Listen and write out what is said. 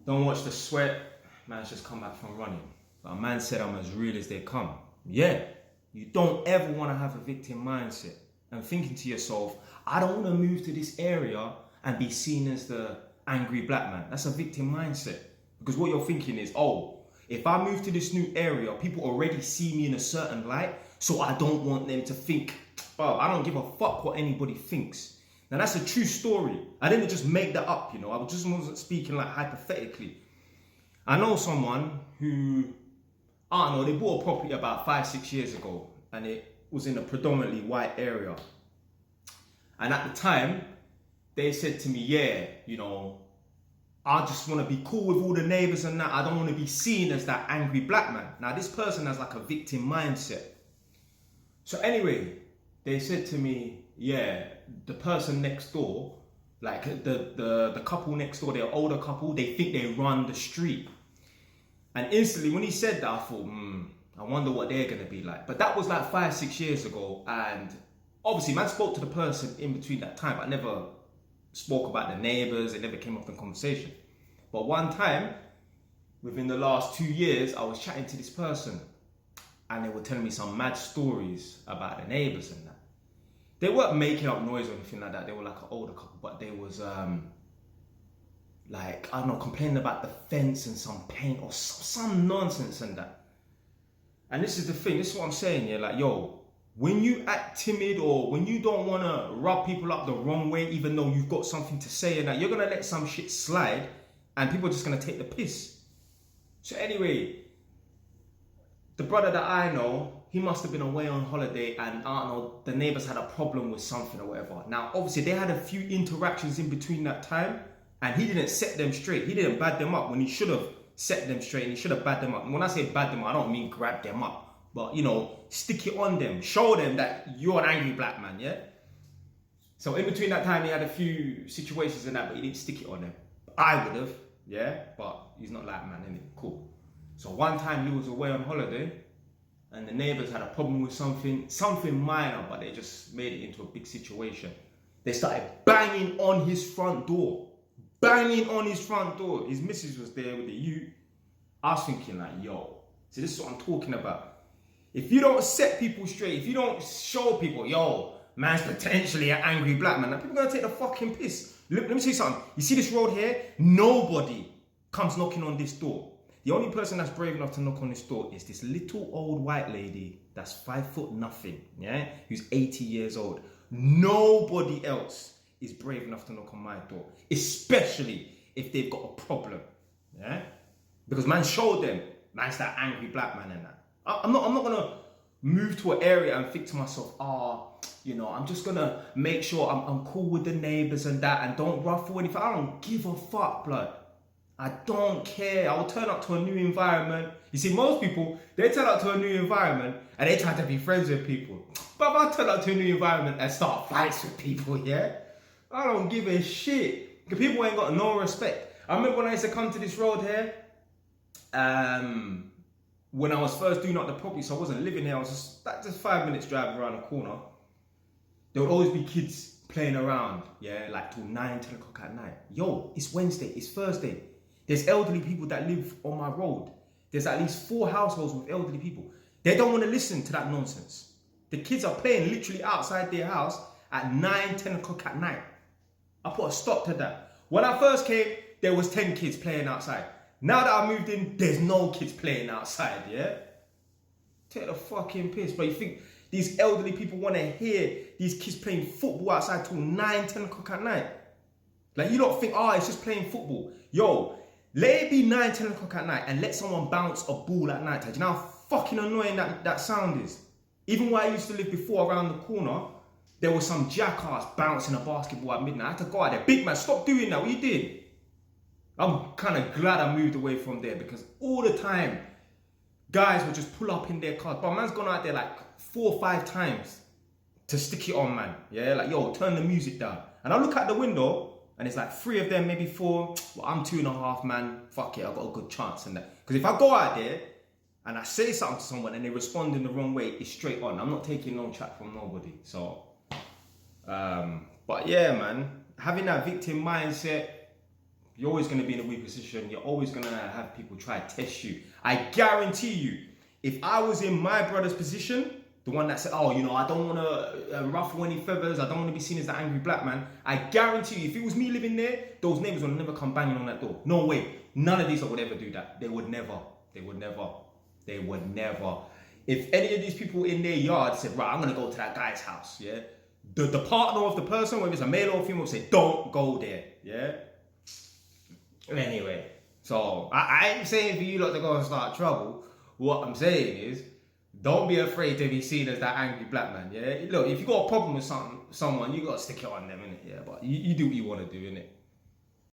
Don't watch the sweat. Man's just come back from running. But a man said I'm as real as they come. Yeah, you don't ever want to have a victim mindset and thinking to yourself, I don't want to move to this area and be seen as the angry black man. That's a victim mindset. Because what you're thinking is, oh, if I move to this new area, people already see me in a certain light, so I don't want them to think, oh, I don't give a fuck what anybody thinks. Now that's a true story. I didn't just make that up, you know. I just wasn't speaking like hypothetically. I know someone who, I don't know, they bought a property about 5-6 years ago and it was in a predominantly white area. And at the time, they said to me, yeah, you know, I just want to be cool with all the neighbors and that. I don't want to be seen as that angry black man. Now this person has like a victim mindset. So anyway, they said to me, yeah, the person next door, like the couple next door, they're an older couple, they think they run the street. And instantly when he said that, I thought, I wonder what they're going to be like. But that was like 5-6 years ago. And obviously, man spoke to the person in between that time. I never spoke about the neighbors. It never came up in conversation. But one time, within the last 2 years, I was chatting to this person. And they were telling me some mad stories about the neighbors and that. They weren't making up noise or anything like that. They were like an older couple. But they was... like, I don't know, complaining about the fence and some paint or some nonsense and that. And this is the thing, this is what I'm saying, yeah, like, yo, when you act timid or when you don't want to rub people up the wrong way, even though you've got something to say and that, you're going to let some shit slide and people are just going to take the piss. So anyway, the brother that I know, he must have been away on holiday and, I don't know, the neighbors had a problem with something or whatever. Now, obviously, they had a few interactions in between that time. And he didn't set them straight. He didn't bad them up when he should have set them straight. And he should have bad them up. And when I say bad them up, I don't mean grab them up. But, you know, stick it on them. Show them that you're an angry black man, yeah? So in between that time, he had a few situations and that, but he didn't stick it on them. I would have, yeah? But he's not like man, innit? Cool. So one time he was away on holiday and the neighbors had a problem with something minor, but they just made it into a big situation. They started banging on his front door. Banging on his front door. His missus was there with the youth. I was thinking like, yo, see, this is what I'm talking about. If you don't set people straight, if you don't show people, yo, man's potentially an angry black man, people are going to take the fucking piss. Let me say something. You see this road here? Nobody comes knocking on this door. The only person that's brave enough to knock on this door is this little old white lady that's 5 foot nothing, yeah? Who's 80 years old. Nobody else is brave enough to knock on my door, especially if they've got a problem, yeah? Because man showed them, man's that angry black man and that. I'm not gonna move to an area and think to myself, you know, I'm just gonna make sure I'm cool with the neighbors and that and don't ruffle anything. I don't give a fuck, blood. I don't care. I will turn up to a new environment. You see, most people, they turn up to a new environment and they try to be friends with people. But if I turn up to a new environment and start fights with people, yeah? I don't give a shit. Because people ain't got no respect. I remember when I used to come to this road here, when I was first doing up the property, so I wasn't living here, I was just 5 minutes driving around the corner. There would always be kids playing around, yeah, like till 9, 10 o'clock at night. Yo, it's Wednesday, it's Thursday. There's elderly people that live on my road. There's at least 4 households with elderly people. They don't want to listen to that nonsense. The kids are playing literally outside their house at 9, 10 o'clock at night. I put a stop to that. When I first came, there was 10 kids playing outside. Now that I moved in, there's no kids playing outside, yeah? Take the fucking piss. But you think these elderly people want to hear these kids playing football outside till 9, 10 o'clock at night? Like, you don't think, it's just playing football. Yo, let it be 9, 10 o'clock at night and let someone bounce a ball at night. Do you know how fucking annoying that sound is? Even where I used to live before, around the corner, there was some jackass bouncing a basketball at midnight. I had to go out there. Big man, stop doing that. What you did? I'm kind of glad I moved away from there because all the time, guys would just pull up in their cars. But man's gone out there like 4 or 5 times to stick it on, man. Yeah, like, yo, turn the music down. And I look out the window and it's like 3 of them, maybe 4. Well, I'm 2.5, man. Fuck it, I've got a good chance in that. Because if I go out there and I say something to someone and they respond in the wrong way, it's straight on. I'm not taking no chat from nobody. So... but yeah, man, having that victim mindset, You're always going to be in a weak position. You're always going to have people try to test you. I guarantee you, if I was in my brother's position, the one that said, oh, you know, I don't want to ruffle any feathers, I don't want to be seen as the angry black man, I guarantee you, if it was me living there, those neighbors would never come banging on that door. No way. None of these would ever do that. They would never. They would never. They would never. If any of these people in their yard said, right, I'm going to go to that guy's house, yeah, the partner of the person, whether it's a male or female, would say, don't go there, yeah? Anyway, so I ain't saying for you lot to go and start trouble. What I'm saying is, don't be afraid to be seen as that angry black man, yeah? Look, if you got a problem with someone, you got to stick it on them, innit? Yeah, but you do what you want to do, innit?